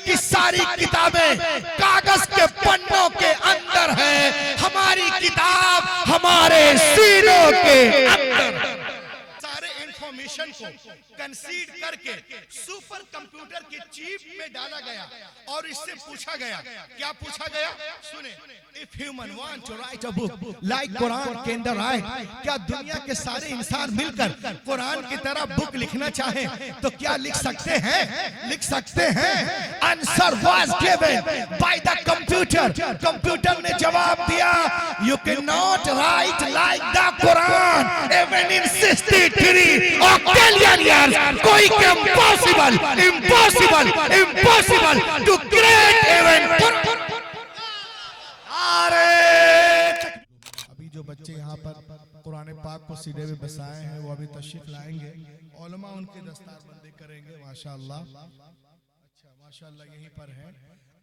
की सारी किताबें कागज के पन्नों के अंदर है, हमारी किताब हमारे सीनों के अंदर। सारे इंफॉर्मेशन को कंसीड करके सुपर कंप्यूटर के चिप में डाला गया और इससे पूछा गया, क्या पूछा गया? सुने, if human want to write a book like Quran can the write, क्या दुनिया के सारे इंसान मिलकर कुरान की तरह बुक लिखना चाहे तो क्या लिख सकते हैं? लिख सकते हैं। Answer was given by the computer. Computer ने जवाब दिया, you can not write like the Quran even in 63 octillion years. कोई impossible impossible impossible to create even. अभी जो बच्चे यहाँ पर कुरान पाक को सीधे में बसाए हैं वो अभी तशरीफ लाएंगे, उलमा उनके दस्तारबंदी करेंगे। माशाअल्लाह, अच्छा माशाअल्लाह यहीं पर है,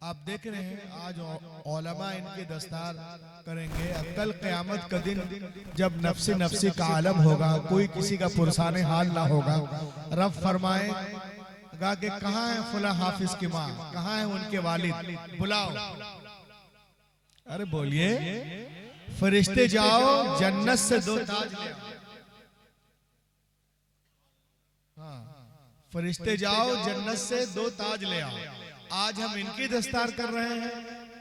आप देख रहे हैं आज उलमा इनके दस्तार करेंगे। कल क़यामत का दिन जब नफ्सी नफ्सी का आलम होगा, कोई किसी का पुरसाने हाल ना होगा, रब फरमाएगा कि कहाँ है फला हाफिज की माँ, कहाँ है उनके वालिद, बुलाओ। अरे बोलिए, फरिश्ते जाओ जन्नत से 2 ताज ले आओ। हाँ, फरिश्ते जाओ जन्नत से 2 ताज ले आओ। आज हम इनकी दस्तार कर रहे हैं,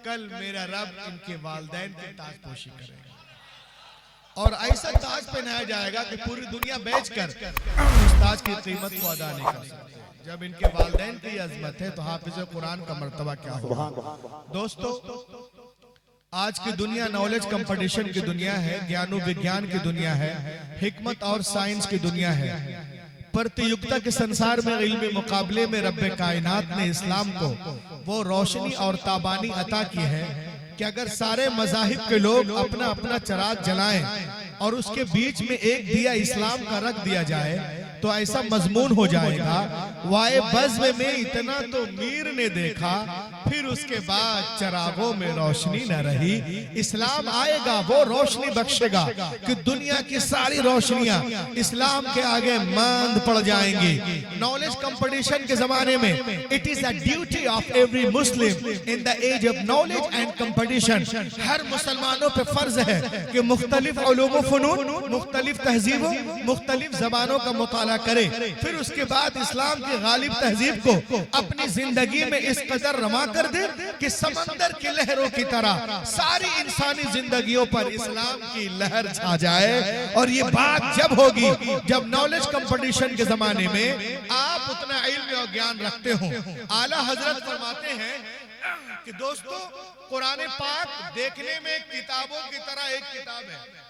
कल मेरा रब इनके वालिदैन की ताजपोशी करेगा और ऐसा ताज पहनाया जाएगा कि पूरी दुनिया बेचकर उस ताज की कीमत को अदा नहीं कर सकते। जब इनके वालिदैन की अजमत है तो हाफिज कुरान का मर्तबा क्या होगा? दोस्तों, आज की दुनिया नॉलेज कंपटीशन की दुनिया है, ज्ञान विज्ञान की दुनिया है, हिकमत और साइंस की दुनिया है। प्रतियोगिता के संसार में इल्मी मुकाबले में रब्बे कायनात ने इस्लाम को वो रोशनी और ताबानी अता की है कि अगर सारे मज़ाहिब के लोग अपना अपना चिराग जलाएं और उसके बीच में एक दिया इस्लाम का रख दिया जाए तो ऐसा मजमून हो जाएगा, वाए बज़्म में इतना तो मीर ने देखा, फिर उसके बाद चिरागों में रोशनी न रही। इस्लाम आएगा, वो रोशनी बख्शेगा कि दुनिया की सारी रोशनियां इस्लाम के आगे मंद पड़ जाएंगी। नॉलेज कंपटीशन के जमाने में it is a duty of every Muslim in the age of knowledge and competition, हर मुसलमानों पे फर्ज है कि मुख्तलिफ उलूम व फनून, मुख्तलिफ तहजीबों, मुख्तलिफ जबानों का मुताला करे, फिर उसके बाद इस्लाम की गालिब तहजीब को अपनी जिंदगी में इस कदर रमा कर दे कि समंदर की लहरों की तरह सारी इंसानी जिंदगियों पर इस्लाम की लहर छा जाए। और ये बात जब होगी जब नॉलेज कंपटीशन के जमाने में आप उतना इल्म और ज्ञान रखते हो। आला हजरत फरमाते हैं कि दोस्तों, कुरान पाक देखने में किताबों की तरह एक किताब है,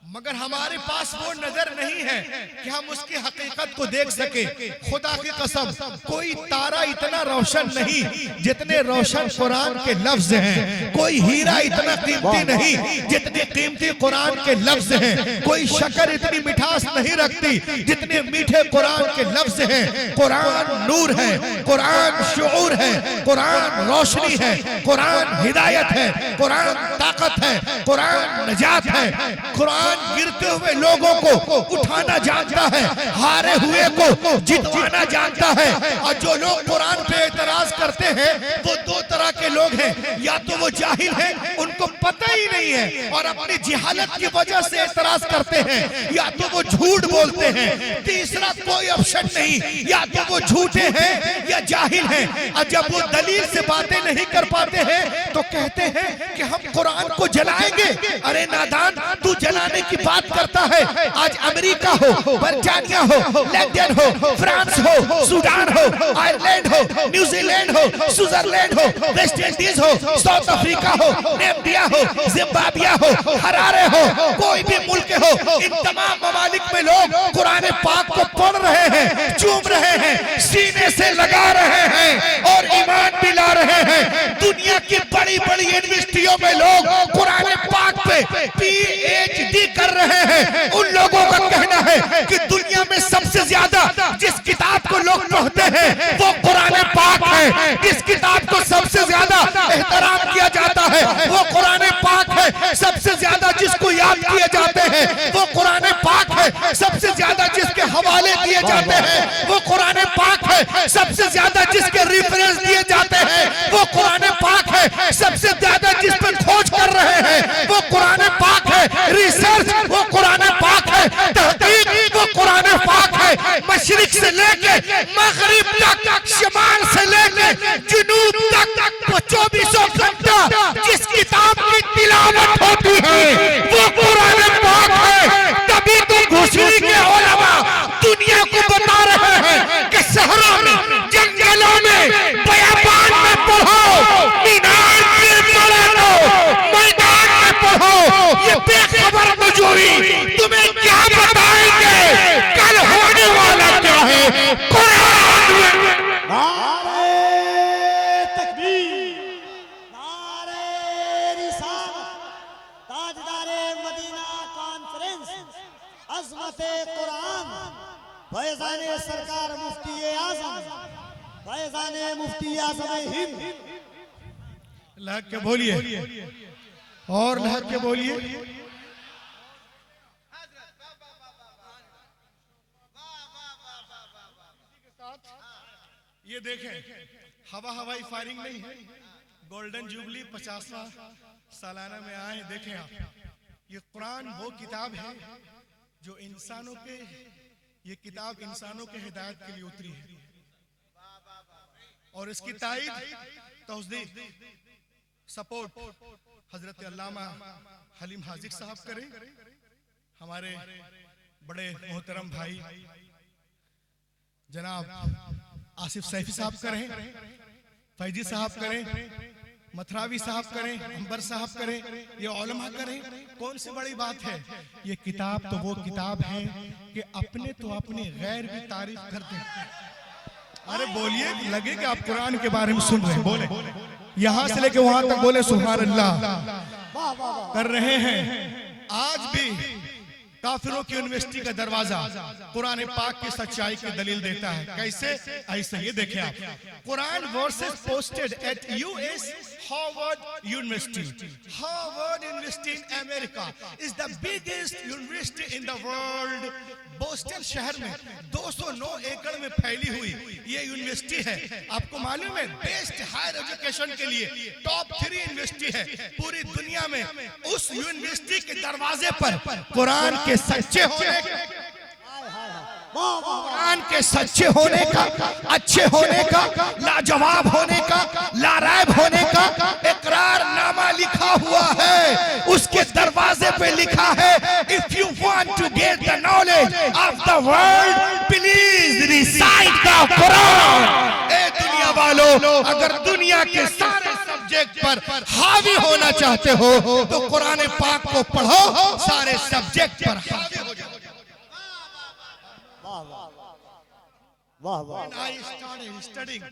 मगर हमारे पास वो नजर नहीं है कि हम उसकी हकीकत को देख सके। खुदा की कसम, कोई तारा इतना रोशन नहीं जितने रोशन कुरान के लफ्ज हैं, कोई हीरा इतना कीमती नहीं जितने कीमती कुरान के लफ्ज हैं, कोई शक्कर इतनी मिठास नहीं रखती जितने मीठे कुरान के लफ्ज हैं। कुरान नूर है, कुरान शुऊर है, कुरान रोशनी है, कुरान हिदायत है, कुरान ताकत है, कुरान नजात है। कुरान गिरते हुए लोगों को उठाना जानता है, हारे हुए को जितवाना जानता है। और जो लोग कुरान पे एतराज करते हैं वो 2 तरह के लोग हैं, या तो वो जाहिल हैं, उनको पता ही नहीं है और अपनी जिहालत की वजह से एतराज करते हैं, या तो वो झूठ बोलते हैं। तीसरा कोई ऑप्शन नहीं, या तो वो झूठे हैं या जाहिल हैं। और जब वो दलील से बातें नहीं कर पाते हैं तो कहते हैं कि हम कुरान को जलाएंगे। अरे नादान, तू जलाने की बात करता है। आज अमेरिका हो, बर्तानिया हो, लंदन हो, फ्रांस हो, सूडान हो, आयरलैंड हो, न्यूजीलैंड हो, स्विट्जरलैंड हो, वेस्ट इंडीज हो, साउथ अफ्रीका हो, नामीबिया हो, जिम्बाब्वे हो, हरारे हो, कोई भी मुल्क हो, इन तमाम ममालिक में लोग कुरान पाक को पढ़ रहे हैं, चूम रहे हैं, सीने से लगा रहे हैं और ईमान भी ला रहे हैं। दुनिया की बड़ी बड़ी यूनिवर्सिटियों में लोग कुरान पाक पे PhD कर रहे हैं। उन लोगों का कहना है कि दुनिया में सबसे ज्यादा जिस किताब को लोग पढ़ते हैं वो कुरान पाक है। जिस किताब को सबसे ज्यादा एहतराम किया जाता है वो कुरान पाक है। सबसे ज्यादा जिसको याद किए जाते हैं वो कुरान पाक है। सबसे ज्यादा जिसके हवाले दिए जाते हैं वो कुरान पाक है। है, सबसे ज्यादा जिसके रेफरेंस दिए जाते हैं वो कुरान पाक है, सबसे ज्यादा जिस पर खोज कर रहे हैं वो कुरान पाक है, रिसर्च वो कुरान पाक है, तहकीक वो कुरान पाक है। मशरिक से लेके मगरिब तक, शिमाल से लेके जुनूब तक 24 घंटा जिस किताब की तिलावत होती है वो कुरान पाक है। तभी तो घुसरी के उलमा दुनिया को बता रहे हैं कि शहरों में, जंगलों में, बयाबान में पढ़ो, मीनार में पढ़ो, मैदान में पढ़ो। ये बेखबर मजूरी तुम्हें क्या बताएंगे कल होने वाला क्या है कुरान में। नारे तकबीर, नारे रिसालत, ताजदारे मदीना कॉन्फ्रेंस, अज़मते कुरान, फैज़ाने सरकार मुफ्ती आज़म, फैज़ाने मुफ्ती आज़म हिंद। लहक के बोलिए और लहक के बोलिए। ये देखें, हवाई फायरिंग नहीं है, गोल्डन जुबली 50वां सालाना में आए। देखें आप, ये कुरान वो किताब है जो इंसानों के, ये किताब इंसानों के हिदायत के लिए उतरी है और इसकी ताईद, तौसीक, सपोर्ट हजरत अल्लामा हलीम हाजिर साहब करें, हमारे बड़े मोहतरम भाई जनाब आसिफ सैफी साहब करें, फैजी साहब करें, मथरावी साहब करें, अंबर साहब करें, ये उलमा करें। कौन सी बड़ी बात है, ये किताब तो वो किताब है कि अपने तो अपने गैर की तारीफ करते हैं। अरे बोलिए, लगे कि आप कुरान के बारे में सुन रहे हैं, बोले यहां से लेके वहां तक बोले सुभान अल्लाह कर रहे हैं। आज भी काफिरों की यूनिवर्सिटी का दरवाजा कुरान पाक की सच्चाई की दलील देता है। कैसे? ऐसे ये देखें आप, Quran versus posted at US Harvard university. Harvard university in America is the biggest university in the world. Boston शहर में 209 एकड़ में फैली हुई ये यूनिवर्सिटी है। आपको मालूम है, बेस्ट हायर एजुकेशन के लिए टॉप 3 यूनिवर्सिटी है पूरी दुनिया में। उस यूनिवर्सिटी के दरवाजे पर कुरान के सच्चे होने, कुरान के सच्चे होने का, अच्छे होने का, लाजवाब होने का, लारायब होने का इकरारनामा लिखा हुआ है। उसके दरवाजे पे लिखा है, if you want to get the knowledge of the world please recite the Quran. ए दुनिया वालों, अगर दुनिया के सारे सब्जेक्ट पर हावी होना चाहते हो तो कुरान पाक को पढ़ो, सारे सब्जेक्ट पर हावी हो जाओ। When I started studying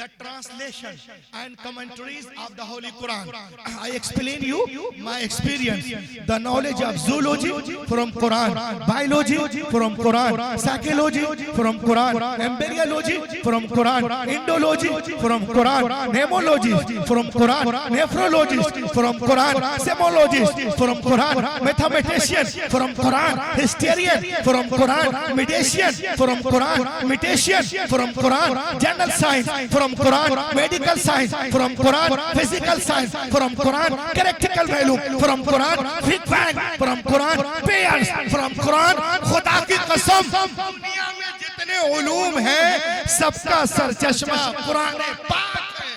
the translation and commentaries of the Holy Quran, I explain you my experience. The knowledge of zoology from Quran, biology from Quran, psychology from Quran, embryology from Quran, Indology from Quran, nemology from Quran, nephrology from Quran, semology from Quran, mathematician from Quran, historian from Quran, mediation from Quran, mutation from Quran, general science from Quran, medical science from Quran, physical science from Quran, characteristical value from Quran, big bang from Quran, pairs from Quran। खुदा की कसम, दुनिया में जितने उलूम हैं सबका सरचश्मा कुरान पाक है।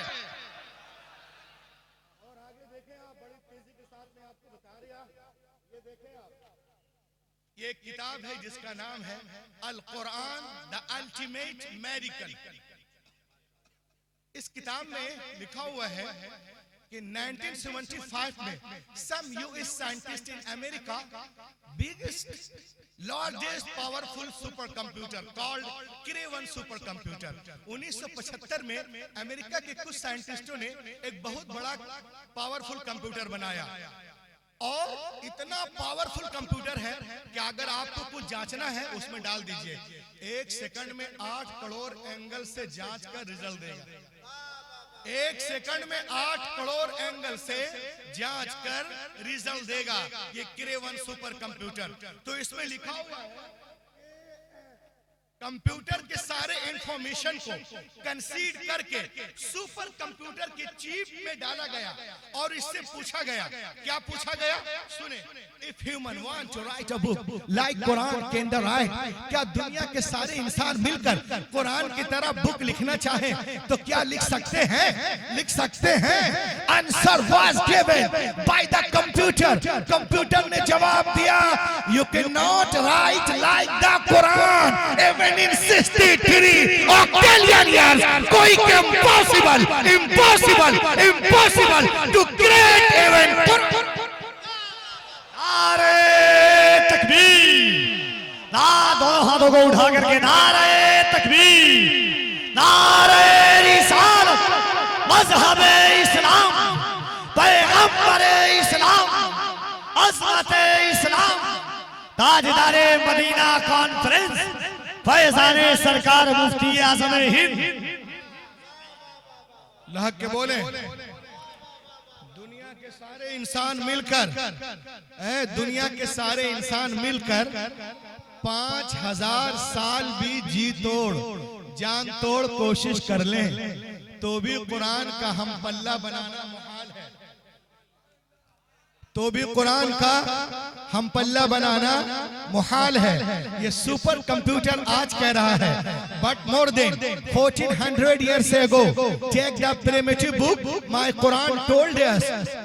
और आगे देखें आप, बड़ी तेजी के साथ में आपको बता रहा, ये देखें आप, ये किताब है जिसका नाम है Al Quran the ultimate miracle. इस किताब में लिखा हुआ है कि 1975 में some US scientist in America biggest largest powerful super computer called Craven super computer. 1975 में अमेरिका के कुछ साइंटिस्टों ने एक बहुत बड़ा पावरफुल कंप्यूटर बनाया और इतना पावरफुल कंप्यूटर है कि अगर आपको कुछ जांचना है उसमें डाल दीजिए, 1 सेकंड में 8 करोड़ एंगल से जांच कर रिजल्ट देगा। 1 सेकंड में 8 करोड़ एंगल से जांच कर रिजल्ट देगा ये क्रेवन सुपर कंप्यूटर। तो इसमें लिखा हुआ है कंप्यूटर के सारे इंफॉर्मेशन को कंसीड करके सुपर कंप्यूटर के चिप में डाला गया और इससे पूछा गया, क्या पूछा गया? सुने, if human want to write a book like Quran can the write, क्या दुनिया के सारे इंसान मिलकर कुरान की तरह बुक लिखना चाहे तो क्या लिख सकते हैं? लिख सकते हैं? Answer was given by the computer. Computer ने जवाब दिया, you can not write like the Quran in 63 octillion years, कोई impossible to create even नारे तकबीर, ना दोनों हाथों को उठा करके नारे तकबीर, नारे रिसालत, मजहब इस्लाम, पैगंबर इस्लाम, अज़मत इस्लाम, ताजदारे मदीना कॉन्फ्रेंस, फैज़ाने सरकार मुफ्ती आज़म हिंद। लहक के बोले, दुनिया के सारे इंसान मिलकर, दुनिया के सारे इंसान मिलकर 5000 साल भी जी तोड़ जान तोड़ कोशिश कर लें तो भी कुरान का हम पल्ला बनाना मुहाल है, तो भी कुरान का हम पल्ला बनाना मुहाल है। ये सुपर कंप्यूटर आज कह रहा है, but more than 1400 years ago, take the primitive book, my Quran told us,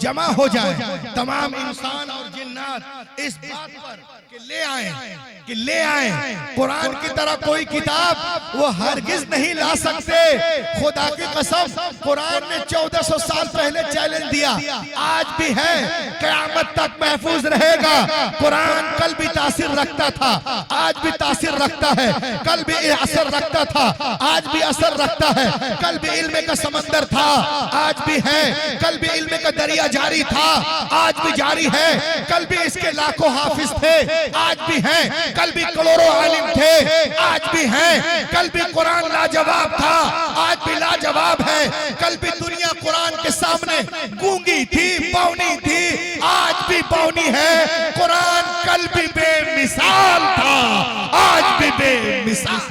जमा हो जाए तमाम इंसान और जिन्नात इस बात पर कि ले आए कुरान की तरह कोई किताब वो हरगिज नहीं ला सकते। खुदा की कसम, कुरान ने 1400 साल पहले चैलेंज दिया, आज भी है, क़यामत तक महफूज रहेगा। कुरान कल भी तासीर रखता था, आज भी तासीर रखता है, कल भी असर रखता था, आज भी असर रखता है। कल भी इल्म का समंदर था, आज भी है, कल भी इल्म का दरिया जारी था, आज भी जारी है। कल भी इसके लाखों हाफिज थे, आज भी हैं। कल भी करोड़ों आलिम थे, आज भी हैं। कल भी कुरान लाजवाब था, आज भी लाजवाब है। कल भी दुनिया कुरान के सामने गूंगी थी, बौनी थी, आज भी बौनी है। कुरान कल भी बेमिसाल था, आज भी बेमिसाल।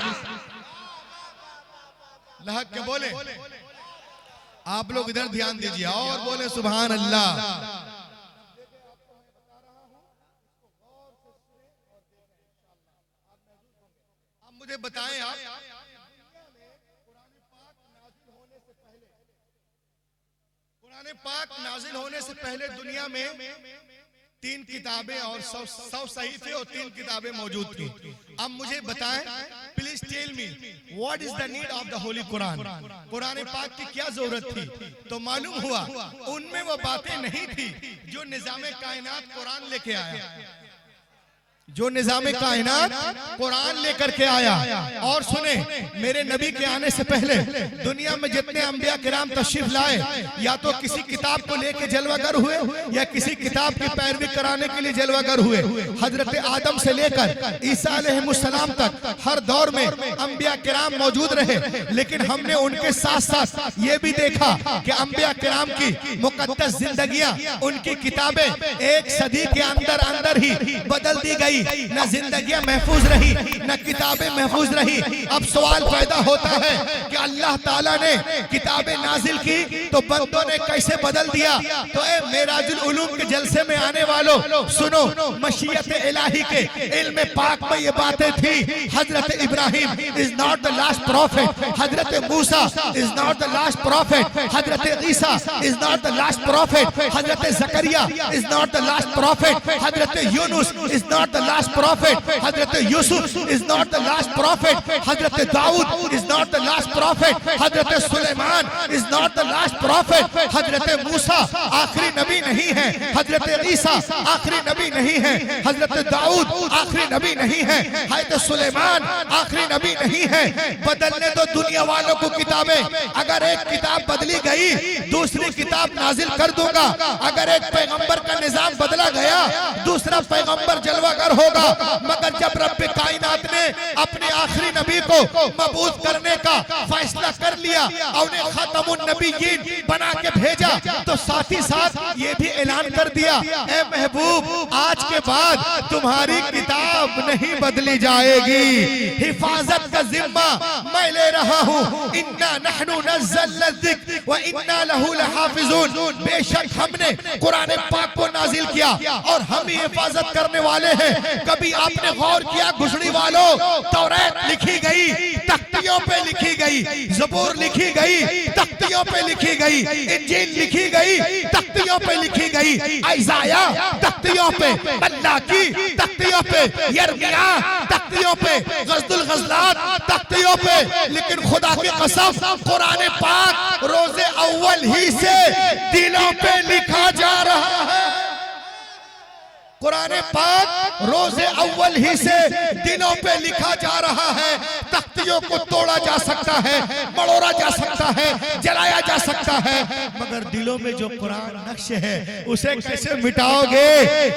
लहक के बोले, आप लोग इधर ध्यान दीजिए और बोले सुभान अल्लाह। मुझे बताएं आप, कुरान पाक नाजिल होने से पहले दुनिया में 3 किताबें और 100 सहीफे और 3 किताबें मौजूद थी। अब मुझे बताएं, please tell me what is the need of the holy Quran. Quran पाक की क्या जरूरत थी? तो मालूम हुआ उनमें वो बातें नहीं थी जो निजामे कायनात कुरान लेके आया, जो निजामे कायनात कुरान लेकर के आया। और सुने, मेरे नबी के आने से पहले दुनिया में जितने अंबिया किराम तशरीफ लाए, या तो किसी किताब को लेके जलवागर हुए या किसी किताब की पैरवी कराने के लिए जलवागर हुए। हजरत आदम से लेकर ईसा अलैहिस्सलाम तक हर दौर में अंबिया किराम मौजूद रहे, लेकिन हमने उनके साथ साथ ये भी देखा कि अंबिया किराम की मुकद्दस जिंदगियां, उनकी किताबें एक सदी के अंदर अंदर ही बदल दी गई। न जिंदगियां महफूज रही, न किताबें महफूज रही। अब सवाल पैदा होता है कि अल्लाह ताला ने किताबें नाजिल की तो बंदों ने कैसे बदल दिया? तो ए मेराजुल उलूम के जलसे में आने वालों, सुनो, मशीयत इलाही के इल्म पाक में ये बातें थी। Hazrat Ibrahim is not the last prophet, Hazrat Musa is not the last prophet, Hazrat Isa is not the last prophet, Hazrat Zakariya is not the last prophet, Hazrat Yunus is not the last prophet, Hazrat Yusuf is not the last prophet, Hazrat Dawood is not the last prophet, Hazrat Sulaiman is not the last prophet, Hazrat Musa आखिरी नबी नहीं है, हजरत ईसा आखिरी नबी नहीं है, हजरत दाऊद आखिरी नबी नहीं है, हजरत सुलेमान आखिरी नबी नहीं है। बदलने दो दुनिया वालों को किताबें। अगर एक किताब बदली गई, दूसरी किताब नाजिल कर दूंगा। अगर एक पैगंबर का निजाम बदला गया, दूसरा पैगंबर जलवागर होगा, मगर जब रब कायनात ने अपने आखिरी नबी को मबूस करने का फैसला कर लिया और उन्हें खातमुन नबीयीन बना के भेजा, तो साथ ही साथ ये भी ऐलान कर दिया, ए महबूब आज के बाद तुम्हारी किताब नहीं बदली जाएगी, हिफाजत का जिम्मा मैं ले रहा हूँ। इन्ना नहनु नज़्ज़लना ज़िक्र व इन्ना लहू लहाफ़िज़ून, बेशक हमने कुरान पाक को नाजिल किया और हम ही हिफाजत करने वाले हैं। कभी आपने गौर किया घुसड़ी वालों, तौरात लिखी गई तख्तियों पे लिखी गई, ज़बूर लिखी गई तख्तियों पे लिखी गई, इंजील लिखी गई तख्तियों पे लिखी गई, इज़ाया तख्तियों पे, मल्लाकी तख्तियों पे, यर्मिया तख्तियों पे, गज़दुल गज़लात तख्तियों पे, लेकिन खुदा की कसम कुरान पाक रोज़े अव्वल ही से दिलों पे लिखा जा रहा है। कुरान पाक रोज़े अव्वल ही से दिनों पे लिखा जा रहा है। तख्तियों को तोड़ा जा सकता है, मड़ोड़ा जा सकता है, जलाया जा सकता है, मगर दिलों में जो कुरान नक्श है उसे कैसे मिटाओगे?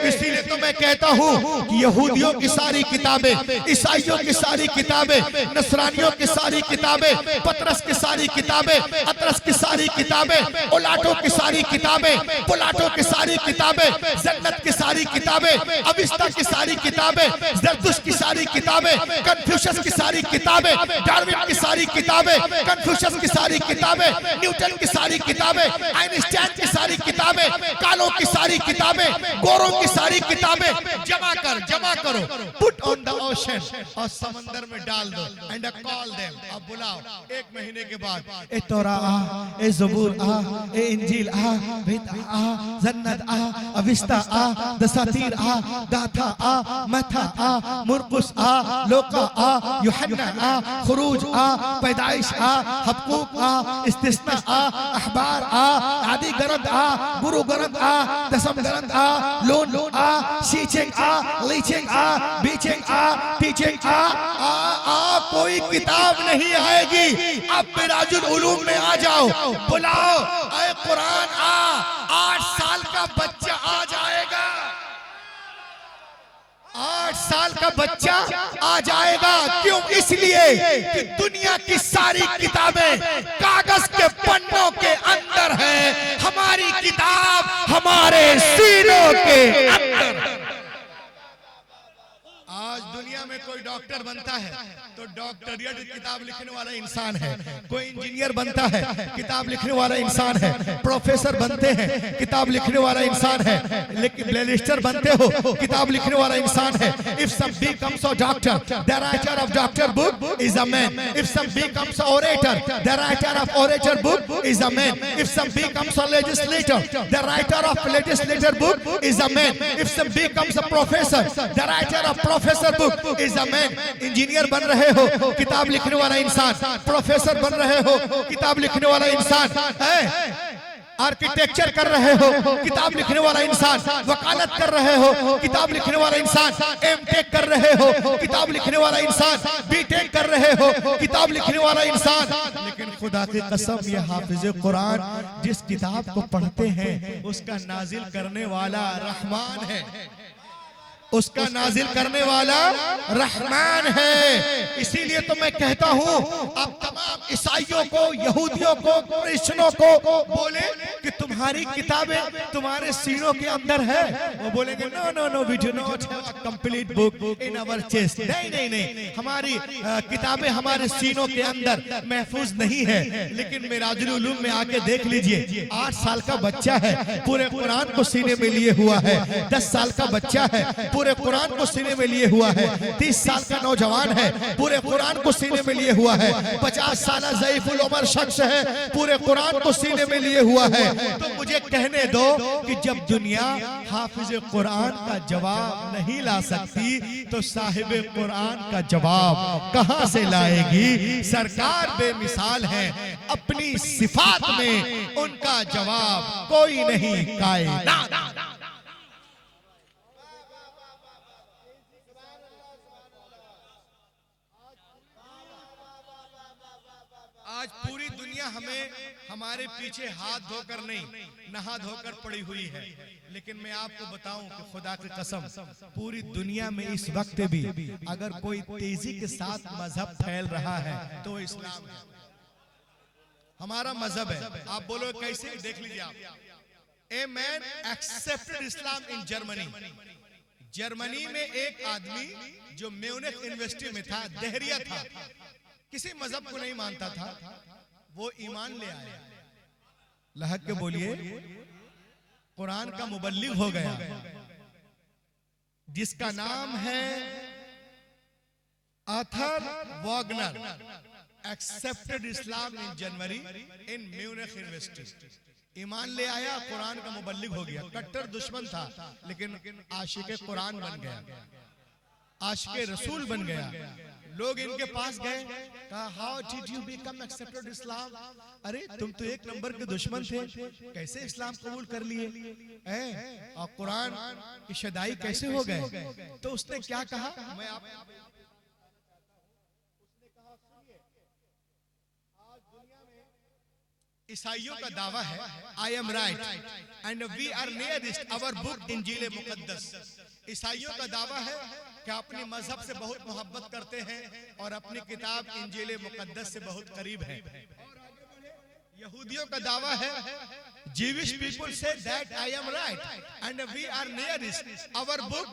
इसीलिए तो मैं कहता हूँ कि यहूदियों की सारी किताबें, ईसाइयों की सारी किताबें, नसरानियों की सारी किताबें, पतरस की सारी किताबें, अतरस की सारी किताबें, ओलाटो की सारी किताबें, पुलाटो की सारी किताबें, जन्नत की सारी किताबें, अविस्ता की सारी किताबें, ज़रतुश्त की सारी किताबें, कन्फ्यूशस की सारी किताबें, डार्विन की सारी किताबें, कन्फ्यूशस की सारी किताबें, न्यूटन की सारी किताबें, आइंस्टाइन की सारी किताबें, कालों की सारी किताबें, गोरों की सारी किताबें जमा करो, पुट ऑन द ओशन, और समंदर में डाल दो, एंड कॉल देम, अब बुलाओ। एक महीने के बाद ए तौरा आ, ए ज़बूर आ, ए इंजील आ, बेत आ, जन्नत आ, अविस्ता आ, दसातीर आ, गाथा आ, मथा आ, मुरकुस आ, लोका आ, यूहन्ना आ, खुरूज आ, पैदाइश आ, हबकूक आ, इस्तिस्ना आ, अखबार आ, आदि ग्रंथ आ, गुरु ग्रंथ आ, दसम ग्रंथ आ, लोन आ, शीचिंग आ, लीचिंग आ, बीचिंग आ, टीचिंग आ, कोई किताब नहीं आएगी। अब मिराजुल उलूम में आ जाओ, बुलाओ, ऐ कुरान आ, 8 साल का बच्चा आ जाएगा, 8 साल का बच्चा आ जाएगा। क्यों? इसलिए कि दुनिया की सारी किताबें कागज के पन्नों के अंदर है, हमारी किताब हमारे सीनों के अंदर। आज दुनिया में कोई डॉक्टर बनता है तो डॉक्टरियट किताब लिखने वाला इंसान है, कोई इंजीनियर बनता है किताब लिखने वाला इंसान है, प्रोफेसर बनते हैं किताब लिखने वाला इंसान है, लेकिन बैरिस्टर बनते हो किताब लिखने वाला इंसान है। If some becomes a doctor, the writer of doctor book is a man. If some becomes a orator, the writer of orator book is a man. If some becomes a legislator, the writer of legislator book is a man. If some becomes a professor, the writer of professor book is a man. Engineer बन रहे हो किताब लिखने वाला इंसान, professor बन रहे हो किताब लिखने वाला इंसान है, आर्किटेक्चर कर रहे हो किताब लिखने वाला इंसान, वकालत कर रहे हो किताब लिखने वाला इंसान, एमटेक कर रहे हो किताब लिखने वाला इंसान, बीटेक कर रहे हो किताब लिखने वाला इंसान। लेकिन खुदा की कसम ये हाफिज कुरान जिस किताब को पढ़ते हैं उसका नाजिल करने वाला रहमान है, उसका नाजिल करने वाला रहमान है। इसीलिए तो मैं कहता हूं अब तमाम ईसाइयों को, यहूदियों को, क्रिश्चियनों को बोले कि तुम्हारी किताबें तुम्हारे सीनों के अंदर है, वो बोलेंगे no no no, we do not have a complete book in our chest. नहीं नहीं नहीं, हमारी किताबें हमारे सीनों के अंदर महफूज नहीं है। लेकिन मिराजुल उलूम में आके देख लीजिए, 8 साल का बच्चा है पूरे कुरान को सीने में लिए हुआ है, 10 साल का बच्चा है पूरे कुरान को सीने में लिए हुआ है, 30 साल का नौजवान है पूरे कुरान को सीने में लिए हुआ है, 50 साल ज़ईफुल उमर शख्स है पूरे कुरान को सीने में लिए हुआ है। तो मुझे कहने दो कि जब दुनिया हाफिज कुरान का जवाब नहीं ला सकती तो साहिब कुरान का जवाब कहां से लाएगी? सरकार बेमिसाल है, अपनी सिफात में उनका जवाब कोई नहीं कायनात। आज पूरी दुनिया हमें हमारे पीछे हाथ धोकर नहीं, नहा धोकर पड़ी हुई है। लेकिन मैं आपको बताऊं कि खुदा की कसम पूरी दुनिया में इस वक्त भी अगर कोई तेजी के साथ मजहब फैल रहा है तो वो इस्लाम है, हमारा मजहब है। आप बोलो कैसे, देख लीजिए आप। A man accepted Islam in Germany. Germany में एक आदमी जो म्यूनिख यूनिवर्सिटी में था, दहरिया था, किसी मजहब को नहीं मानता था, वो ईमान ले आया। लहक के बोलिए, कुरान का मुबल्लिग हो गया, जिसका नाम है आर्थर वॉगनर। एक्सेप्टेड इस्लाम इन जनवरी इन म्यूनिख यूनिवर्सिटी। ईमान ले आया, कुरान का मुबल्लिग हो गया। कट्टर दुश्मन था लेकिन आशिक कुरान बन गया, आशिक रसूल बन गया। लोग इनके पास गए, कहा how did you become accepted Islam? अरे तुम तो एक नंबर के दुश्मन थे, कैसे इस्लाम कबूल कर लिए और कुरान की शदाई कैसे हो गए? तो उसने क्या कहा, मैं आप ईसाइयों का दावा है, I am right and we are nearest our book Injil मुकद्दस। ईसाइयों का दावा है कि अपनी मजहब से बहुत मोहब्बत करते हैं और अपनी किताब इंजील मुकद्दस से बहुत करीब है। यहूदियों का दावा है, Jewish people say that I am right and we are nearest our book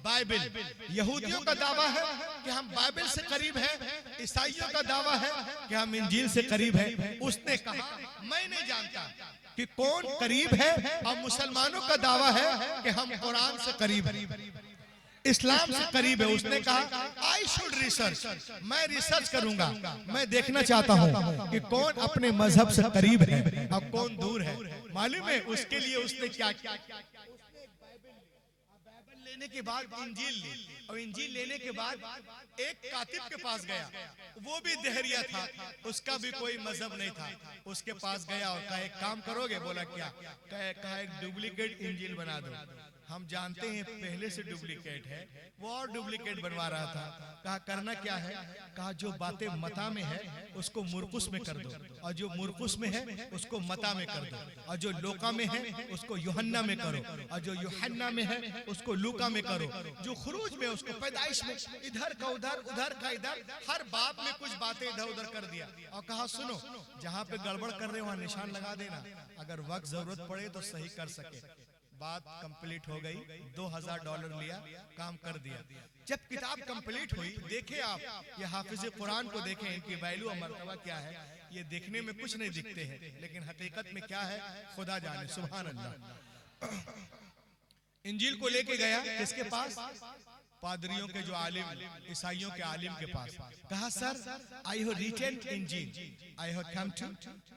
Bible। यहूदियों का दावा है कि हम बाइबल से करीब हैं, ईसाइयों का दावा है कि हम इंजील से करीब हैं। उसने कहा मैं नहीं जानता कि कौन करीब है, और मुसलमानों का दावा है कि हम कुरान से करीब हैं, इस्लाम से करीब है। उसने कहा आई शुड रिसर्च, मैं रिसर्च करूंगा, मैं देखना चाहता हूं कि कौन अपने मजहब से करीब है और कौन दूर है। मालूम है उसके लिए उसने क्या किया? बाइबल लेने के बाद इंजील ली, और इंजील लेने के बाद एक कातिब के पास गया, वो भी दहरिया था, उसका भी कोई मजहब नहीं था। उसके पास गया और कहा एक काम करोगे? बोला क्या? कहा एक डुप्लीकेट इंजील बना दो। हम जानते हैं पहले से डुप्लीकेट है, वो और डुप्लीकेट बनवा रहा था। कहा करना क्या है? कहा जो बातें मता में है उसको मुरकुस में कर दो, और जो मुरकुस में है उसको मता में कर दो, और जो लोका में है उसको यूहन्ना में करो, और जो यूहन्ना में है उसको लूका में करो, जो खुरूज में उसको पैदाइश में, इधर का उधर, उधर का इधर, हर बाप में कुछ बातें इधर उधर कर दिया। और कहा सुनो, जहाँ पे गड़बड़ कर रहे वहां निशान लगा देना, अगर वक्त जरूरत पड़े तो सही कर सके। बात कंप्लीट हो गई, $2000 लिया, काम कर दिया। जब किताब कंप्लीट हुई, देखे आप ये हाफिज कुरान को देखें, इनकी वैल्यू और मर्तबा क्या है। ये देखने में कुछ नहीं दिखते हैं, लेकिन हकीकत में क्या है खुदा जाने। सुभान अल्लाह। इंजील को लेके गया किसके पास? पादरियों के जो आलिम, ईसाइयों के आलिम के पास। कहा sir I have written Injil, I have come to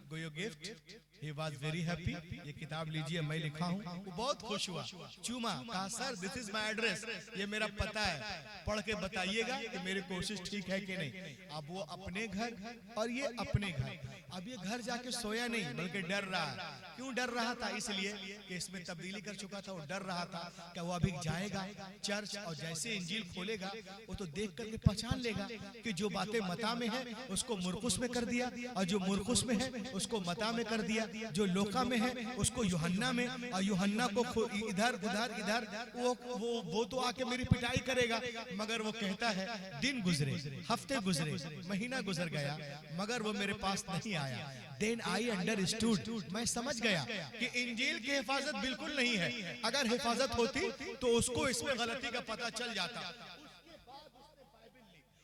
give you gift. He was very happy। ये किताब लीजिए, मैं लिखा हूँ। वो बहुत खुश हुआ, चूमा। कहा sir this is my address, ये मेरा पता है, पढ़ के बताइएगा कि मेरी कोशिश ठीक है कि नहीं। अब वो अपने घर और ये अपने घर, अब ये घर जाके सोया नहीं बल्कि डर रहा है। क्यों डर रहा था? इसलिए कि इसमें तब्दीली कर चुका था, वो डर रहा था कि वो अभी जाएगा चर्च और जैसे इंजील खोलेगा वो तो देख करके पहचान लेगा कि जो बातें मता में है उसको मुरकुस में कर दिया, और जो मुरकुस में है उसको मता में कर दिया, जो लोका में है उसको यूहन्ना में, और यूहन्ना को इधर उधर इधर। वो तो आके मेरी पिटाई करेगा, मगर वो कहता है दिन गुजरे, हफ्ते गुजरे, महीना गुजर गया, मगर वो मेरे पास नहीं आया। Then I understood, मैं समझ गया कि इंजील की हिफाजत बिल्कुल नहीं है। अगर हिफाजत होती तो उसको इसमें गलती का पता चल जाता।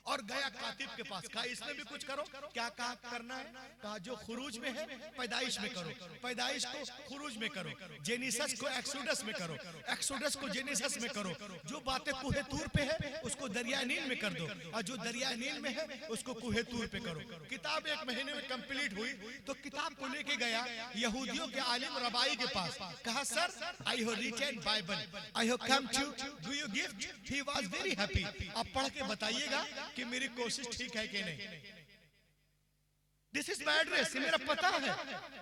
और गया कातिब के पास, कहा इसमें भी कुछ करो। क्या कहा करना है? कहा जो खुरूज में है पैदाइश में करो, पैदाइश को खुरूज में करो, जेनिसस को एक्सोडस में करो, एक्सोडस को जेनिसस में करो, जो बातें कुहे तूर पे है उसको दरिया नील में कर दो, और जो दरिया नील में है उसको कुहे तूर पे करो। किताब 1 महीने में कंप्लीट हुई तो किताब को लेके गया यहूदियों के आलिम रबाई के पास। कहा sir I have written Bible, I have come to give you gift. He was very happy. अब पढ़ के बताइएगा कि मेरी कोशिश ठीक है कि नहीं। दिस इज माई एड्रेस, ये मेरा पता है।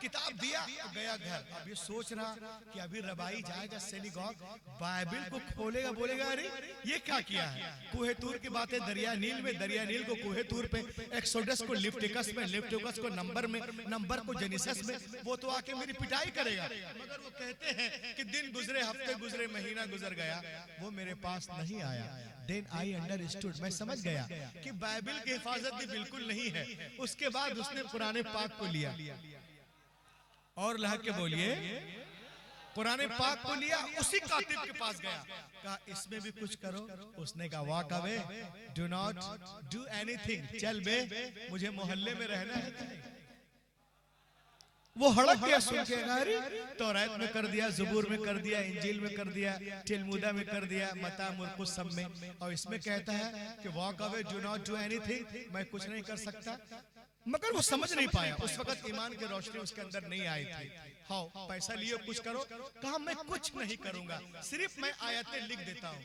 किताब दिया तो गया घर। अब ये सोच रहा कि अभी रबाई जाएगा सिनेगॉग, बाइबल को खोलेगा, बोलेगा अरे ये क्या किया है। कोहे तूर की बातें दरिया नील में, दरिया नील को कोहे तूर पे, एक्सोडस को लिफ्टिकस में, लिफ्टिकस को नंबर में, नंबर को जेनेसिस में। वो तो आके मेरी पिटाई करेगा। मगर वो कहते हैं कि दिन गुजरे, हफ्ते गुजरे, महीना गुजर गया, वो मेरे पास नहीं आया। Then I understood, मैं समझ गया कि बाइबल की हिफाजत भी बिल्कुल नहीं है। उसके बाद उसने कुरान पाक को लिया और लहक के बोलिए, कुरान पाक को लिया, उसी कातिब के पास गया, कहा इसमें भी कुछ करो। उसने कहा walk away, do not do anything, चल बे, मुझे मोहल्ले में रहना है। वो हड़क गया सुन के, अरे तौरात में कर दिया, ज़बूर में कर दिया, इंजील में कर दिया, तिलमुदा में कर दिया, मता मुर्कुस सब में, और इसमें कहता है कि walk away, do not do anything, मैं कुछ नहीं कर सकता। मगर वो समझ नहीं पाया, उस वक्त ईमान की रोशनी उसके अंदर नहीं आई थी। हाँ पैसा लियो, कुछ करो। कहा मैं कुछ नहीं करूंगा, सिर्फ मैं आयतें लिख देता हूँ,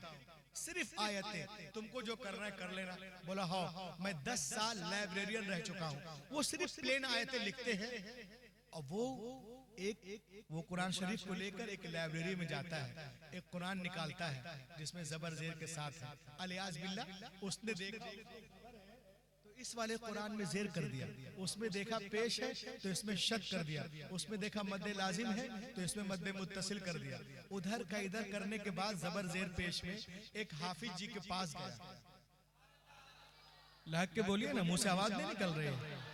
सिर्फ आयतें, तुमको जो करना है कर लेना। बोला हाँ, मैं 10 साल लाइब्रेरियन रह चुका हूँ। वो सिर्फ प्लेन आयतें लिखते हैं, और वो कुरान शरीफ को लेकर एक लाइब्रेरी में जाता है, एक कुरान निकालता है जिसमें जबर जेर के साथ है, अलियाज बिल्ला। उसने देखा तो इस वाले कुरान में जेर कर दिया, उसमें देखा पेश है तो इसमें शद कर दिया, उसमें देखा मद्दे लाजिम है तो इसमें मद्दे मुत्तसिल कर दिया। उधर का इधर करने के बाद जबर जेर पेश में एक हाफिज जी के पास गया। लहक के बोलिए ना, मुंह से आवाज नहीं निकल रही है।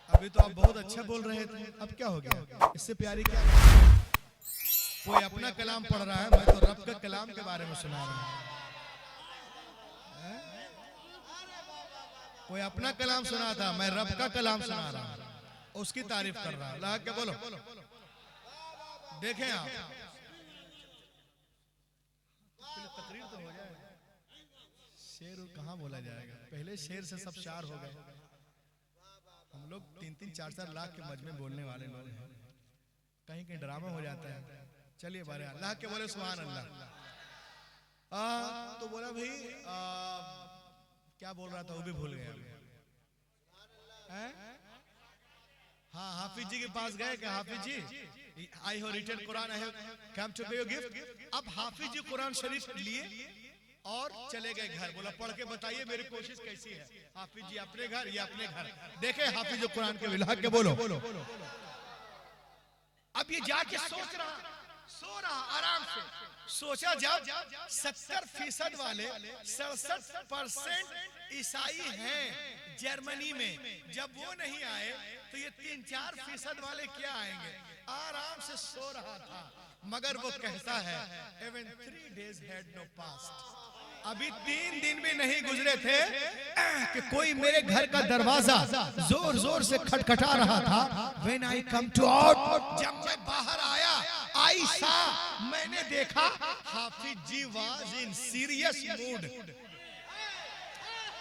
अभी तो आप बहुत अच्छा बोल रहे थे, अब क्या हो गया? इससे प्यारी क्या? कोई अपना कलाम पढ़ रहा है, मैं तो रब के कलाम के बारे में सुना रहा हूं। कोई अपना कलाम सुना था, मैं रब का कलाम सुना रहा हूं, उसकी तारीफ कर रहा हूं। ला के बोलो, देखें आप, तकरीर तो हो जाए। शेर कहाँ बोला जाएगा, पहले शेर से सब शार हो गए। हम लोग 3-3, 4-4 लाख के मजमे बोलने वाले लोग हैं, कहीं कहीं ड्रामा हो जाता है। चलिए बारे अल्लाह के बोले सुभान अल्लाह। तो बोला भाई क्या बोल रहा था, वो भी भूल गया। हाँ, हाफिज जी के पास गए कि Hafiz ji I have written Quran, I have come to pay your gift. अब हाफिज जी कुरान शरीफ लिए और चले गए घर। बोला पढ़ के बताइए मेरी कोशिश कैसी है। हाफिज जी अपने घर, ये अपने घर। देखे हाफिज जो कुरान के विलाह के बोलो। अब ये जाके सो रहा आराम से। सोचा जब 70% वाले 67% ईसाई हैं जर्मनी में, जब वो नहीं आए तो ये 3-4% वाले क्या आएंगे। आराम से सो रहा था, मगर वो कहता है even 3 days had no passed, अभी 3 दिन भी नहीं गुजरे थे कि कोई मेरे घर का दरवाजा जोर जोर से खटखटा रहा था। When I come to out, जब मैं बाहर आया, आयशा मैंने देखा Hafiz ji was in serious mood।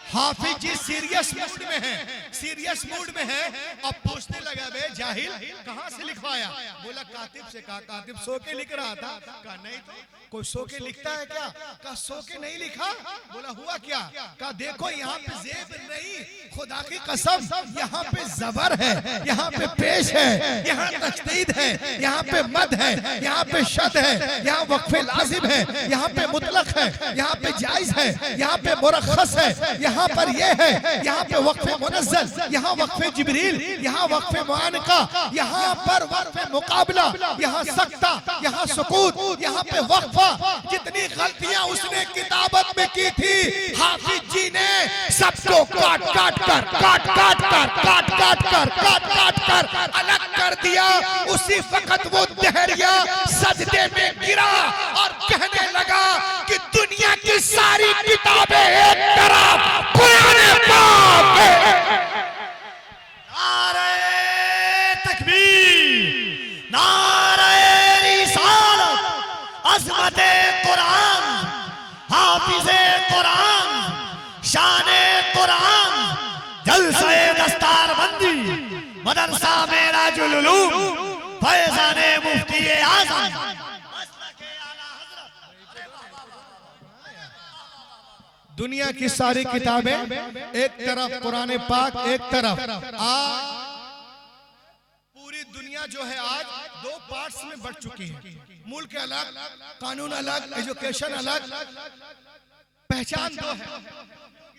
Hafiz ji serious mood में है, सीरियस मूड में है। अब पूछने लगा बे जाहिल कहां से लिखवाया। बोला कातिब से। कहा कातिब सो के लिख रहा था। कहा नहीं तो कोई सो के लिखता है क्या? कहा सो के नहीं लिखा। बोला हुआ क्या? कहा देखो यहाँ पे जेब नहीं, खुदा की कसम यहाँ पे जबर है, यहाँ पे पेश है, यहाँ तस्दीद है, यहाँ पे मद है, यहाँ पे शद है, यहाँ वक्फे लाजिम है, यहाँ पे मुतलक है, यहाँ पे जायज है, यहाँ पे मुरख्खस है, यहाँ पर ये है, यहाँ पे वक्फे मुनज़्ज़ल, यहाँ वक्फे जिब्रील, यहाँ वक्फे मुआनका, यहाँ पर वक्फे मुकाबला, यहाँ सख्ता, यहाँ सुकूत, यहाँ पे वक्फा। जितनी गलतियां उसने किताबत में की थी, हाफिज जी ने सबको काट काट कर अलग कर दिया। उसी वक्त वो दहरिया सजदे में गिरा और कहने लगा कि दुनिया की सारी किताबें एक तरफ, कुरान पाक है। नारे तकबीर, नारे रिसालत, अज़मते कुरान, हाफिज़े कुरान, शाने कुरान, जलसे दस्तारबंदी, मदरसा मेराजुल उलूम, फैज़ाने मुफ्ती आज़म। दुनिया की सारी किताबें एक तरफ, कुरान पाक एक तरफ। दुनिया जो है आज दो पार्ट्स में बढ़ चुकी है। मुल्क अलग, कानून अलग, एजुकेशन अलग, पहचान दो है।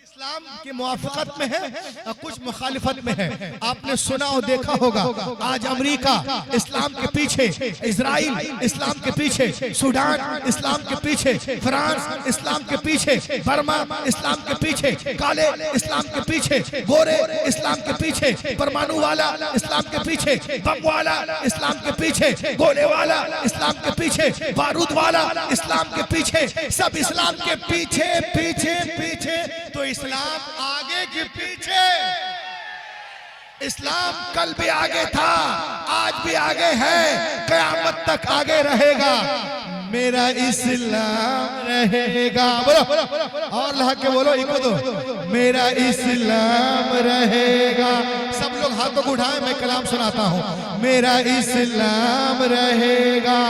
इस्लाम की मुआफकत में है और कुछ मुखालिफत में है। आपने सुना और देखा होगा आज अमेरिका इस्लाम के पीछे, इजराइल इस्लाम के पीछे, सूडान इस्लाम के पीछे, फ्रांस इस्लाम के पीछे, बर्मा इस्लाम के पीछे, काले इस्लाम के पीछे, गोरे इस्लाम के पीछे, परमाणु वाला इस्लाम के पीछे, बम वाला इस्लाम के पीछे, गोले वाला इस्लाम के पीछे, बारूद वाला इस्लाम के पीछे, सब इस्लाम के पीछे पीछे पीछे। तो इस्लाम आगे के पीछे। इस्लाम कल भी आगे था, आज भी आगे है, क़यामत तक आगे रहेगा। मेरा इस्लाम रहेगा। बोलो और ला के बोलो, इको दो, मेरा इस्लाम रहेगा। सब लोग हाथों को उठाएं, मैं कलाम सुनाता हूँ। मेरा इस्लाम रहेगा,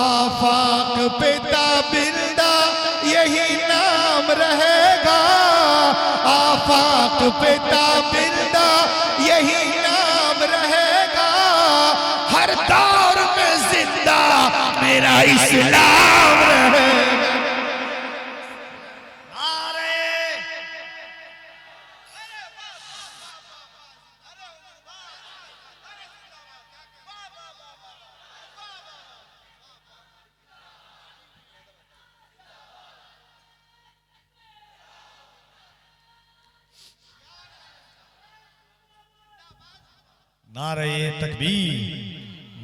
आफाक पे ताबिंदा यही नाम रहेगा, आफाक पे ताबिंदा यही नाम रहेगा, हर दौर में जिंदा मेरा इस्लाम रहेगा। नारे तकबीर,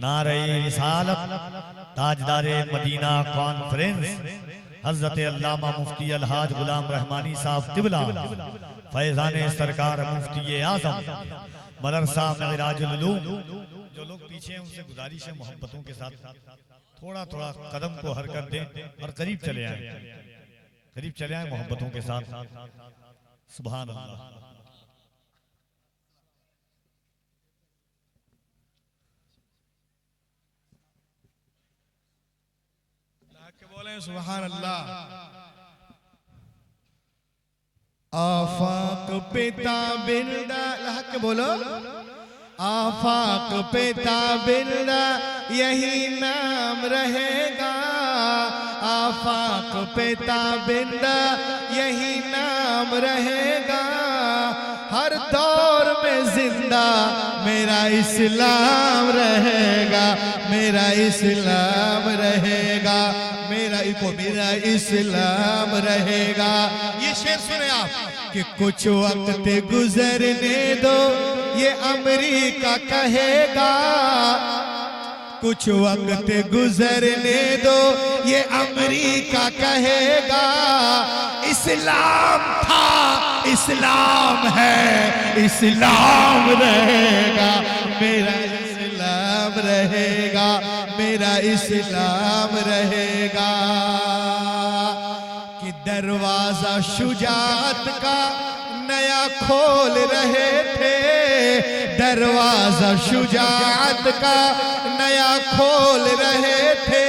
नारे रिसालत, ताजदारे मदीना कॉन्फ्रेंस हजरत अल्लामा मुफ्ती अलहाज गुलाम रहमानी साहब तिबला फैजान सरकार मुफ्ती आजम मदरसा मिराजुल उलूम। जो लोग पीछे हैं उनसे गुजारिश है मोहब्बतों के साथ थोड़ा थोड़ा कदम को हरकत दें और करीब चले आए, करीब चले आए मोहब्बतों के साथ। सुभान अल्लाह। बोले सुभान अल्लाह। आफाक पे ताबिंदा, लहक के बोलो, आफाक पे ताबिंदा यही नाम रहेगा, आफाक पे ताबिंदा यही नाम रहेगा, हर दौर में जिंदा मेरा इस्लाम रहेगा, मेरा इस्लाम रहेगा, मेरा इस्लाम रहेगा। ये शेर सुने आप कि कुछ वक्त गुजरने दो ये अमेरिका कहेगा, कुछ वक्त गुजरने दो ये अमेरिका कहेगा, इस्लाम था इस्लाम है इस्लाम रहेगा, मेरा इस्लाम रहेगा, मेरा इस्लाम रहेगा। कि दरवाजा शुजात का नया खोल रहे थे, दरवाजा शुजात का नया खोल रहे थे,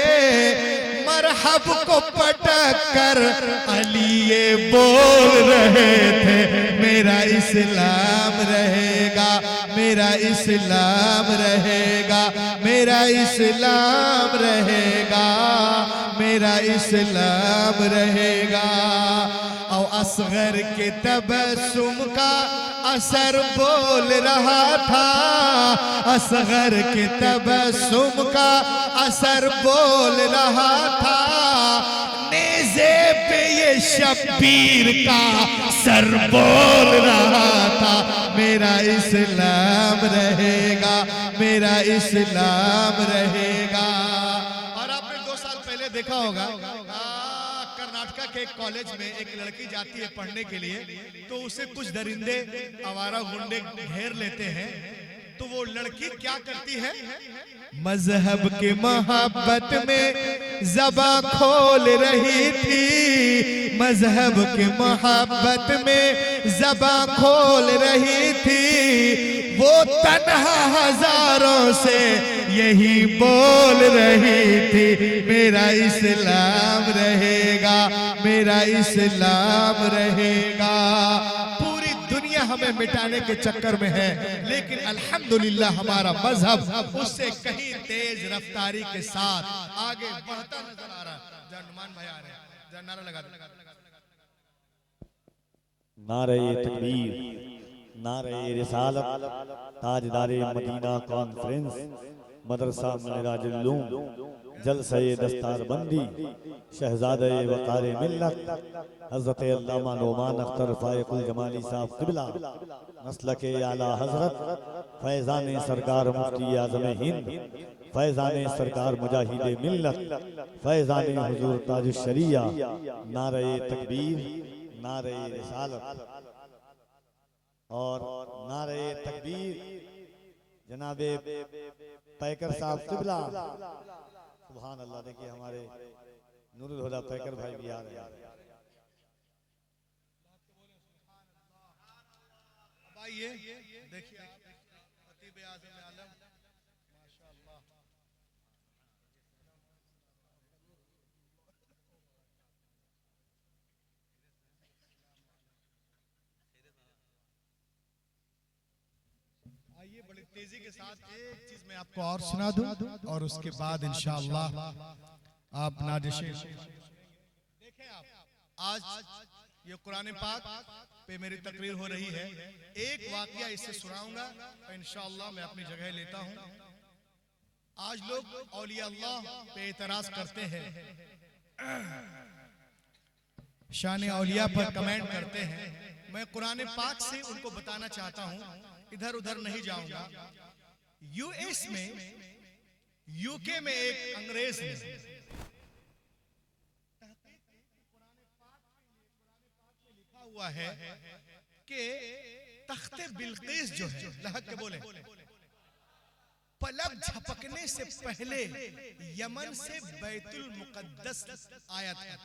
मरहब को पटक कर अली ये बोल रहे थे, मेरा इस्लाम रहेगा, मेरा इस्लाम रहेगा, मेरा इस्लाम रहेगा, मेरा इस्लाम रहेगा। और असगर के तबस्सुम का असर बोल रहा था, असगर के तबस्सुम का असर बोल रहा था, नेज़े पे ये शब्बीर का सर बोल रहा था, मेरा इस्लाम रहेगा, मेरा इस्लाम रहेगा। और आपने 2 साल पहले देखा होगा कर्नाटका के एक कॉलेज में एक लड़की जाती है पढ़ने के लिए, तो उसे कुछ दरिंदे आवारा गुंडे घेर लेते हैं, तो वो लड़की क्या करती है, मजहब के मोहब्बत में ज़बा खोल रही थी, मजहब के मोहब्बत में ज़बा खोल रही थी, वो तन्हा हजारों से यही बोल रही थी, मेरा इस्लाम रहेगा, मेरा इस्लाम रहेगा। पूरी दुनिया हमें मिटाने के चक्कर में है, लेकिन अल्हम्दुलिल्लाह हमारा मजहब उससे कहीं तेज रफ्तारी के साथ आगे बढ़ता नजर आ रहा है। जरा नुमान भाई आ रहे हैं, जरा नारा लगा दो। नारे तकबीर, नारे रिसालत, ताजदारे मदीना कॉन्फ्रेंस, मदरसा मिराजुल्लूम, जलसे दस्तारबंदी, शहजादे वक़ार मिल्लत हज़रत अल्लामा नोमान अख्तर फायकुल जमाली साहब क़िबला, मसलके आला हज़रत फैज़ान सरकार मुफ्ती आज़म हिंद, फैज़ान सरकार मुजाहिदे मिल्लत, फैज़ान हुजूर ताज शरिया। नारे तकबीर, नारे रिसालत और नारे तकबीर। जनाबे पैकर साहब क़िबला, सुभान अल्लाह। देखिए हमारे नूरुल हुदा पैकर भाई भी आ रहे हैं। आइए देखिए खतीब आज़म आलम माशाअल्लाह। आइए बड़ी तेजी के साथ एक चीज मैं आपको और सुना दूं और उसके बाद इंशाअल्लाह आप नाज़िशीन देखें। आप आज ये कुरान पाक पे मेरी तकरीर हो रही है, एक वाकया इससे सुनाऊंगा और इंशाअल्लाह मैं अपनी जगह लेता हूं। आज लोग औलिया अल्लाह पे एतराज करते हैं, शान औलिया पर कमेंट करते हैं। मैं कुरान पाक से उनको बताना चाहता हूं, इधर उधर नहीं जाऊंगा। यूएस में, यूके में एक अंग्रेज ने लिखा हुआ है कि तख्ते बिल्किस जो है, लहक के बोले, पलक झपकने से पहले यमन से बैतुल मुकद्दस आया था।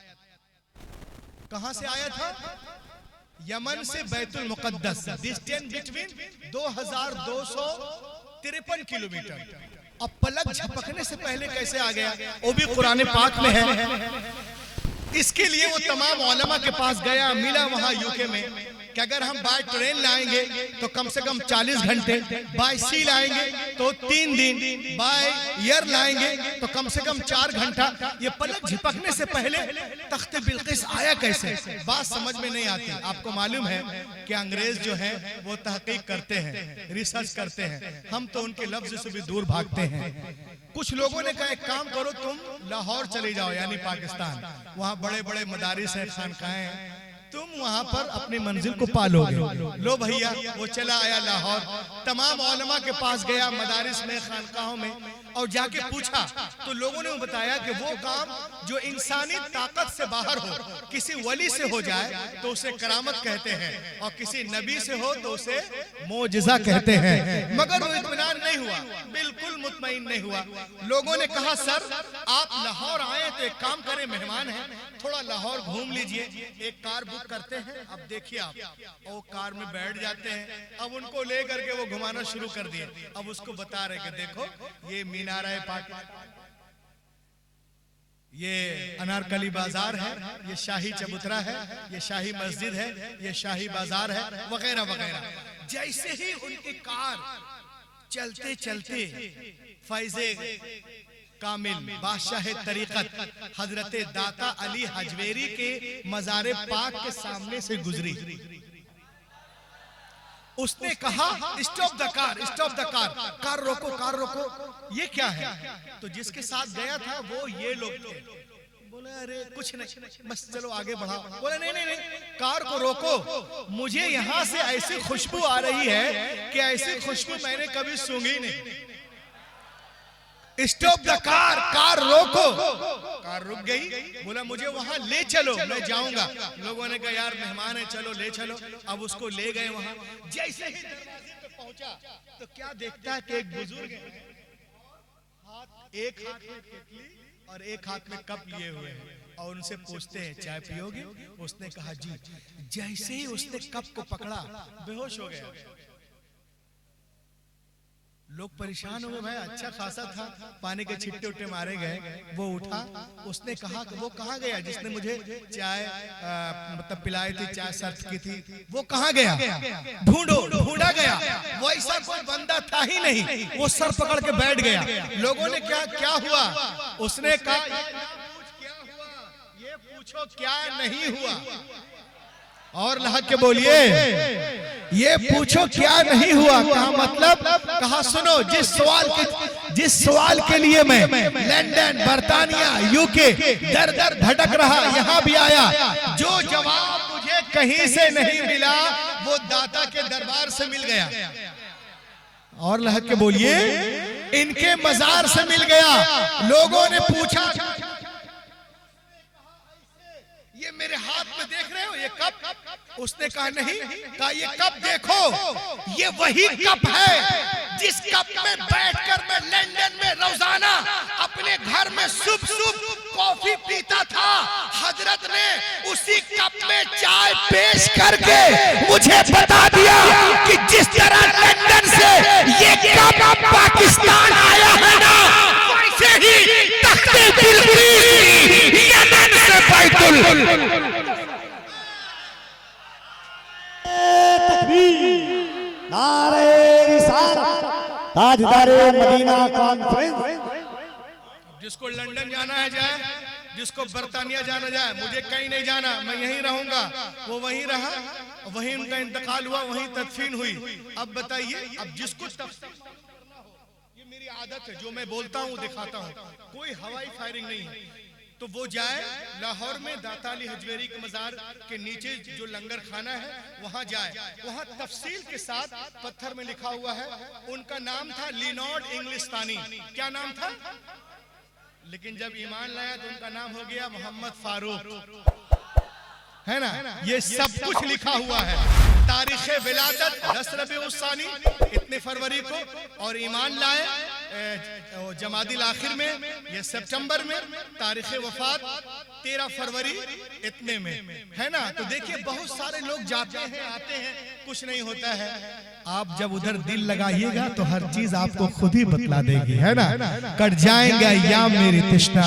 कहां से आया था? यमन से बैतुल मुकद्दस, डिस्टेंस बिटवीन 2253 किलोमीटर। अब पलक झपकने से पहले कैसे आ गया? वो भी कुरान पाक में है। इसके लिए वो तमाम उलमा के पास गया, मिला वहां यूके में कि अगर हम बाय ट्रेन लाएंगे तो कम से कम 40 घंटे, बाय सी लाएंगे तो 3 दिन, बाय एयर लाएंगे तो कम से कम 4 घंटा। ये पलक झपकने से पहले तख्ते बिल्किस आया कैसे? बात समझ में नहीं आती। आपको मालूम है कि अंग्रेज जो है वो तहकीक करते हैं, रिसर्च करते हैं, हम तो उनके लफ्ज से भी दूर भागते हैं। कुछ लोगों ने कहा एक काम करो, तुम लाहौर चले जाओ, यानी पाकिस्तान, वहां बड़े बड़े मदारिस हैं, खानकाहें हैं, तुम वहां पर अपनी मंजिल को पालोगे। लो भैया, वो चला आया लाहौर, तमाम उलमा के पास गया, मदारिस में, खानकाहों में, और जाके पूछा तो लोगों ने बताया कि वो काम जो इंसानी ताकत से बाहर हो, किसी वली से हो जाए तो उसे करामत कहते हैं, और किसी नबी से हो तो उसे मोजिज़ा कहते हैं। मगर वो इत्मीनान नहीं हुआ, बिल्कुल मुतमईन नहीं हुआ। लोगों ने कहा सर आप लाहौर आए तो एक काम करें, मेहमान हैं, थोड़ा लाहौर घूम लीजिए, एक कार बुक करते हैं। अब देखिए आप, वो कार में बैठ जाते हैं, अब उनको लेकर के वो घुमाना शुरू कर दिए। अब उसको बता रहे कि देखो ये मीनारा पाक, ये अनारकली बाजार है, ये शाही चबूतरा है, ये शाही मस्जिद है, ये शाही बाजार है, वगैरह वगैरह। जैसे ही उनकी कार चलते चलते फैज़े कामिल बादशाह तरीकत हजरत दाता अली हजवेरी के मज़ारे पाक के सामने से गुजरी। उसने कहा stop the car, stop the car, car रोको, कार रोको। ये क्या है? तो जिसके साथ गया था वो ये लोग थे। बोले अरे कुछ नहीं, बस चलो आगे बढ़ाओ। बोले नहीं नहीं नहीं, कार को रोको, मुझे यहाँ से ऐसी खुशबू आ रही है कि ऐसी खुशबू मैंने कभी सूंघी नहीं। स्टॉप द कार, कार रोको। कार रुक गई। बोला मुझे वहां ले चलो, मैं जाऊंगा। लोगों ने कहा यार मेहमान है, चलो ले चलो। अब उसको ले गए वहां। जैसे ही दरवाजे पे पहुंचा तो क्या देखता है कि एक बुजुर्ग है, एक हाथ में केतली और एक हाथ में कप लिए हुए हैं, और उनसे पूछते हैं चाय पियोगे? उसने कहा जी। जैसे ही उसने कप को पकड़ा बेहोश हो गया। लोग परेशान हो गए, भाई अच्छा खासा था, पानी के छिट्टे उट्टे मारे गए। वो उठा, उसने कहा कि वो कहाँ गया जिसने मुझे चाय मतलब पिलाई थी, चाय सर्व की थी, वो कहाँ गया? ढूंढो, ढूंढा गया, वो ऐसा कोई बंदा था ही नहीं। वो सर पकड़ के बैठ गया। लोगों ने क्या हुआ? उसने कहा ये पूछो क्या नहीं हुआ। और लहक के बोलिए, ये पूछो क्या नहीं हुआ। कहा मतलब? कहा सुनो, जिस सवाल के लिए मैं लंदन, बर्तानिया, यूके दर दर भटक रहा, यहाँ भी आया, जो जवाब मुझे कहीं से नहीं मिला वो दाता के दरबार से मिल गया। और लहक के बोलिए, इनके मजार से मिल गया। लोगों ने पूछा ये मेरे हाथ में देख रहे हो ये कप? उसने कहा नहीं। कहा ये कप देखो, ये वही कप है जिस कप में बैठकर मैं लंदन में रोजाना अपने घर में सुबह कॉफी पीता था। हजरत ने उसी कप में चाय पेश करके मुझे बता दिया कि जिस तरह लंदन से ये कप पाकिस्तान आया है ना, वैसे ही तख्ते बिलकीस यमन से बैतुल। नारे रिसालत, ताजदारे मदीना कॉन्फ्रेंस। जिसको लंदन जाना है जाए, जिसको बर्तानिया जाना जाए, मुझे कहीं नहीं जाना, मैं यहीं रहूंगा। वो वहीं रहा, वहीं उनका इंतकाल हुआ, वहीं तदफीन हुई। अब बताइए, अब जिसको ये मेरी आदत है, जो मैं बोलता हूँ दिखाता हूँ, कोई हवाई फायरिंग नहीं है। तो वो जाए लाहौर में दाता अली हजवेरी के मजार के नीचे जो लंगर खाना है वहां जाए, वहां तफसील के साथ पत्थर में लिखा हुआ है। उनका नाम था लिनॉर्ड इंग्लिस्तानी। क्या नाम था? लेकिन जब ईमान लाया तो उनका नाम हो गया मोहम्मद फारूक, है ना? ये सब कुछ लिखा हुआ है। तारीख विलादत 10 रबीउल सानी, इतने फरवरी को, और ईमान लाए जमादिल आखिर में या सितंबर में। तारीख वफात 13 फरवरी इतने में, है ना? तो देखिए बहुत सारे लोग जाते हैं आते हैं, कुछ नहीं होता है। आप जब उधर दिल लगाइएगा तो हर चीज आपको खुद ही बतला देगी, है ना? कट जाएंगे या मेरी तिश्ना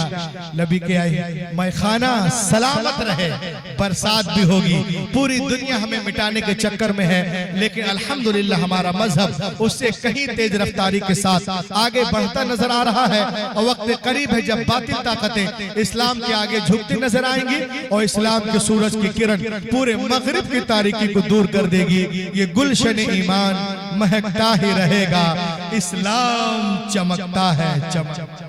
लबी के आई मैं खाना सलामत रहे, बरसात भी होगी। पूरी दुनिया हमें मिटाने के चक्कर में है, लेकिन अल्हम्दुलिल्लाह हमारा मजहब उससे कहीं तेज रफ्तारी के साथ आगे बढ़ता नजर आ रहा है। और वक्त करीब है जब बातिल ताकतें इस्लाम के आगे झुकती नजर आएंगी और इस्लाम के सूरज की किरण पूरे मगरिब की तारीकी को दूर कर देगी। ये गुलशन ईमान महकता ही रहेगा, इस्लाम चमकता है चमक।